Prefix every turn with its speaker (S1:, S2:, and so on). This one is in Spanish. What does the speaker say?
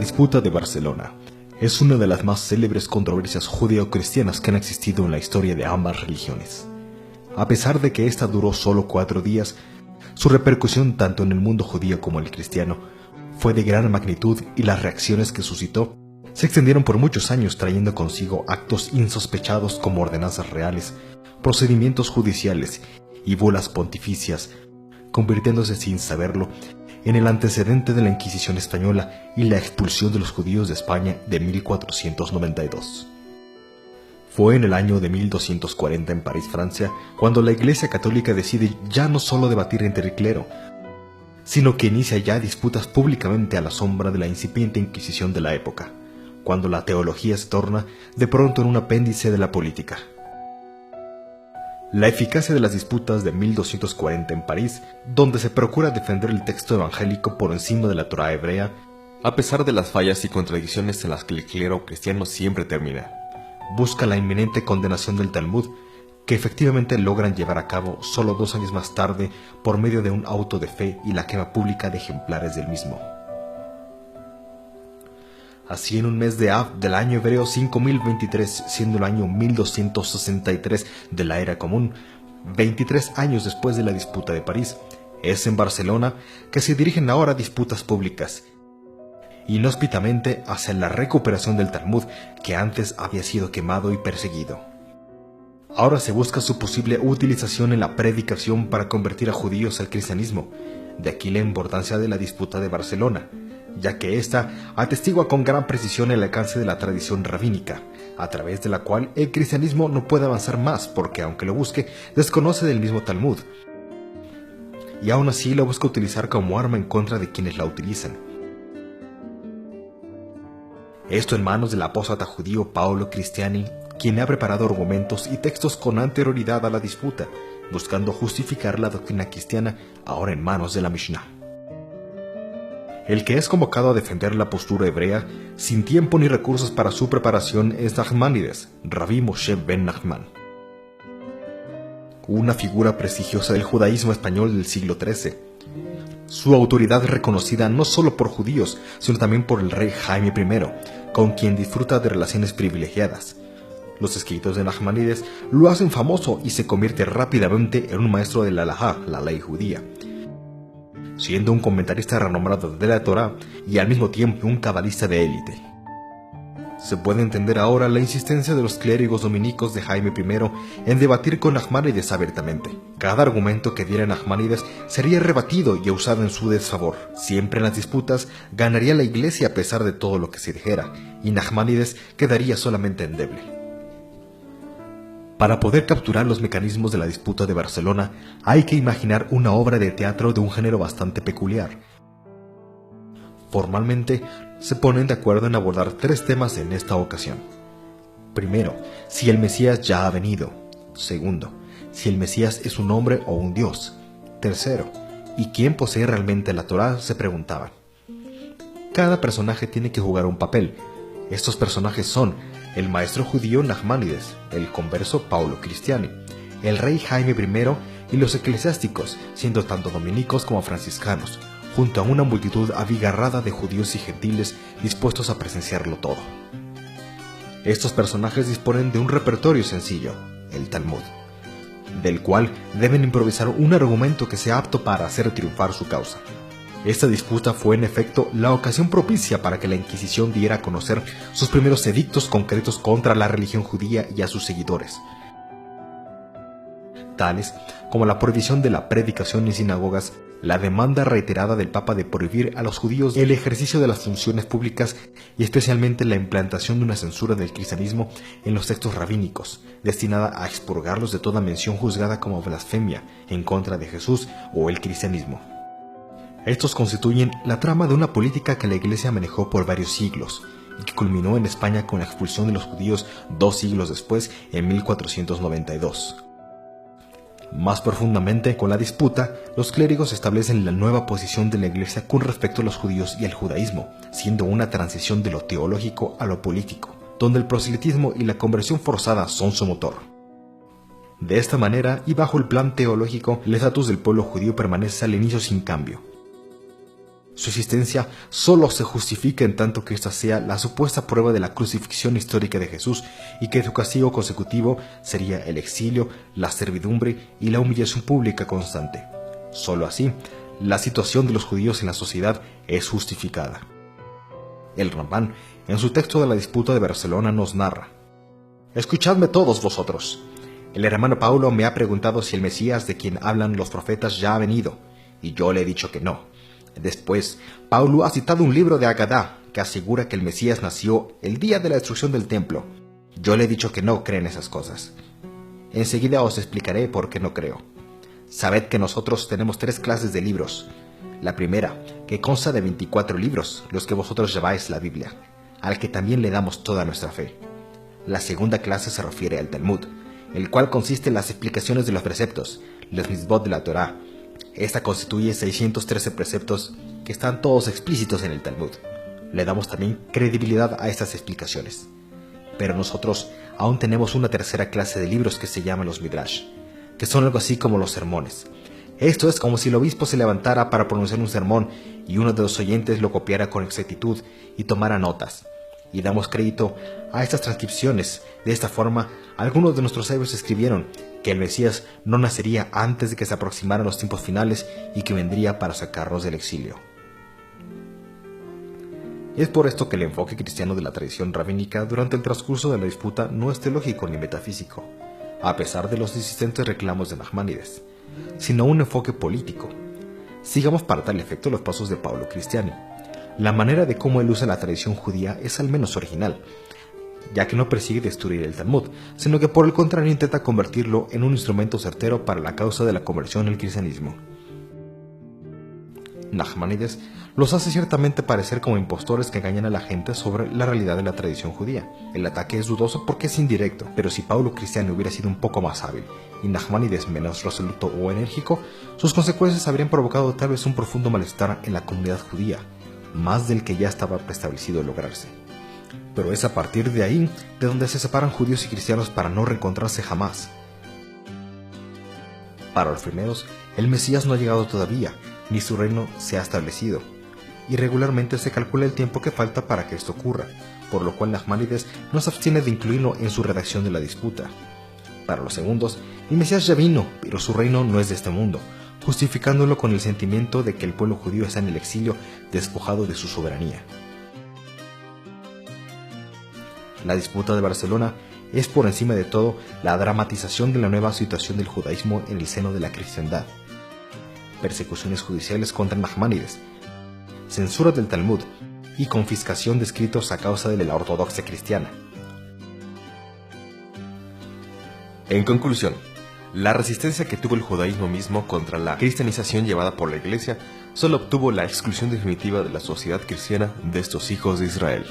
S1: disputa de Barcelona es una de las más célebres controversias judeo-cristianas que han existido en la historia de ambas religiones. A pesar de que esta duró solo 4 días, su repercusión tanto en el mundo judío como el cristiano fue de gran magnitud y las reacciones que suscitó se extendieron por muchos años, trayendo consigo actos insospechados como ordenanzas reales, procedimientos judiciales y bulas pontificias, convirtiéndose sin saberlo en el antecedente de la Inquisición española y la expulsión de los judíos de España de 1492. Fue en el año de 1240 en París, Francia, cuando la Iglesia Católica decide ya no solo debatir entre el clero, sino que inicia ya disputas públicamente a la sombra de la incipiente Inquisición de la época, cuando la teología se torna de pronto en un apéndice de la política. La eficacia de las disputas de 1240 en París, donde se procura defender el texto evangélico por encima de la Torá hebrea, a pesar de las fallas y contradicciones en las que el clero cristiano siempre termina, busca la inminente condenación del Talmud, que efectivamente logran llevar a cabo solo 2 años más tarde por medio de un auto de fe y la quema pública de ejemplares del mismo. Así, en un mes de Av del año hebreo 5023, siendo el año 1263 de la era común, 23 años después de la disputa de París, es en Barcelona que se dirigen ahora disputas públicas, inhóspitamente hacia la recuperación del Talmud que antes había sido quemado y perseguido. Ahora se busca su posible utilización en la predicación para convertir a judíos al cristianismo, de aquí la importancia de la disputa de Barcelona, ya que ésta atestigua con gran precisión el alcance de la tradición rabínica, a través de la cual el cristianismo no puede avanzar más porque, aunque lo busque, desconoce del mismo Talmud, y aún así lo busca utilizar como arma en contra de quienes la utilizan. Esto en manos del apóstata judío Paolo Cristiani, quien ha preparado argumentos y textos con anterioridad a la disputa, buscando justificar la doctrina cristiana ahora en manos de la Mishnah. El que es convocado a defender la postura hebrea, sin tiempo ni recursos para su preparación, es Nachmanides, Rabbi Moshe ben Nachman, una figura prestigiosa del judaísmo español del siglo XIII. Su autoridad es reconocida no solo por judíos, sino también por el rey Jaime I, con quien disfruta de relaciones privilegiadas. Los escritos de Nachmanides lo hacen famoso y se convierte rápidamente en un maestro de la halajá, la ley judía, siendo un comentarista renombrado de la Torá y al mismo tiempo un cabalista de élite. Se puede entender ahora la insistencia de los clérigos dominicos de Jaime I en debatir con Nachmanides abiertamente. Cada argumento que diera Nachmanides sería rebatido y usado en su desfavor. Siempre en las disputas ganaría la iglesia a pesar de todo lo que se dijera, y Nachmanides quedaría solamente endeble. Para poder capturar los mecanismos de la disputa de Barcelona, hay que imaginar una obra de teatro de un género bastante peculiar. Formalmente, se ponen de acuerdo en abordar 3 temas en esta ocasión. Primero, si el Mesías ya ha venido. Segundo, si el Mesías es un hombre o un dios. Tercero, ¿y quién posee realmente la Torá?, se preguntaban. Cada personaje tiene que jugar un papel. Estos personajes son el maestro judío Nachmanides, el converso Paolo Cristiani, el rey Jaime I y los eclesiásticos, siendo tanto dominicos como franciscanos, junto a una multitud abigarrada de judíos y gentiles dispuestos a presenciarlo todo. Estos personajes disponen de un repertorio sencillo, el Talmud, del cual deben improvisar un argumento que sea apto para hacer triunfar su causa. Esta disputa fue en efecto la ocasión propicia para que la Inquisición diera a conocer sus primeros edictos concretos contra la religión judía y a sus seguidores, tales como la prohibición de la predicación en sinagogas, la demanda reiterada del Papa de prohibir a los judíos el ejercicio de las funciones públicas y especialmente la implantación de una censura del cristianismo en los textos rabínicos, destinada a expurgarlos de toda mención juzgada como blasfemia en contra de Jesús o el cristianismo. Estos constituyen la trama de una política que la Iglesia manejó por varios siglos y que culminó en España con la expulsión de los judíos 2 siglos después, en 1492. Más profundamente, con la disputa, los clérigos establecen la nueva posición de la Iglesia con respecto a los judíos y al judaísmo, siendo una transición de lo teológico a lo político, donde el proselitismo y la conversión forzada son su motor. De esta manera, y bajo el plan teológico, el estatus del pueblo judío permanece al inicio sin cambio. Su existencia solo se justifica en tanto que esta sea la supuesta prueba de la crucifixión histórica de Jesús y que su castigo consecutivo sería el exilio, la servidumbre y la humillación pública constante. Solo así, la situación de los judíos en la sociedad es justificada. El Rambán, en su texto de la disputa de Barcelona, nos narra: «Escuchadme todos vosotros. El hermano Paulo me ha preguntado si el Mesías de quien hablan los profetas ya ha venido, y yo le he dicho que no. Después, Paulo ha citado un libro de Agadá que asegura que el Mesías nació el día de la destrucción del templo. Yo le he dicho que no creen esas cosas. Enseguida os explicaré por qué no creo. Sabed que nosotros tenemos 3 clases de libros. La primera, que consta de 24 libros, los que vosotros llamáis la Biblia, al que también le damos toda nuestra fe. La segunda clase se refiere al Talmud, el cual consiste en las explicaciones de los preceptos, los mitzvot de la Torá. Esta constituye 613 preceptos que están todos explícitos en el Talmud. Le damos también credibilidad a estas explicaciones. Pero nosotros aún tenemos una tercera clase de libros que se llaman los Midrash, que son algo así como los sermones. Esto es como si el obispo se levantara para pronunciar un sermón y uno de los oyentes lo copiara con exactitud y tomara notas. Y damos crédito a estas transcripciones. De esta forma, algunos de nuestros sabios escribieron que el Mesías no nacería antes de que se aproximaran los tiempos finales y que vendría para sacarnos del exilio. Es por esto que el enfoque cristiano de la tradición rabínica durante el transcurso de la disputa no es teológico ni metafísico, a pesar de los insistentes reclamos de Nachmanides, sino un enfoque político. Sigamos para tal efecto los pasos de Paulo Cristiani. La manera de cómo él usa la tradición judía es al menos original, ya que no persigue destruir el Talmud, sino que por el contrario intenta convertirlo en un instrumento certero para la causa de la conversión al cristianismo. Nachmanides los hace ciertamente parecer como impostores que engañan a la gente sobre la realidad de la tradición judía. El ataque es dudoso porque es indirecto, pero si Paulo Cristiani hubiera sido un poco más hábil y Nachmanides menos resoluto o enérgico, sus consecuencias habrían provocado tal vez un profundo malestar en la comunidad judía, más del que ya estaba preestablecido lograrse. Pero es a partir de ahí de donde se separan judíos y cristianos para no reencontrarse jamás. Para los primeros, el Mesías no ha llegado todavía, ni su reino se ha establecido, y regularmente se calcula el tiempo que falta para que esto ocurra, por lo cual Nachmanides no se abstiene de incluirlo en su redacción de la disputa. Para los segundos, el Mesías ya vino, pero su reino no es de este mundo, justificándolo con el sentimiento de que el pueblo judío está en el exilio despojado de su soberanía. La disputa de Barcelona es por encima de todo la dramatización de la nueva situación del judaísmo en el seno de la cristiandad. Persecuciones judiciales contra Nachmanides, censura del Talmud y confiscación de escritos a causa de la ortodoxia cristiana.
S2: En conclusión, la resistencia que tuvo el judaísmo mismo contra la cristianización llevada por la Iglesia solo obtuvo la exclusión definitiva de la sociedad cristiana de estos hijos de Israel.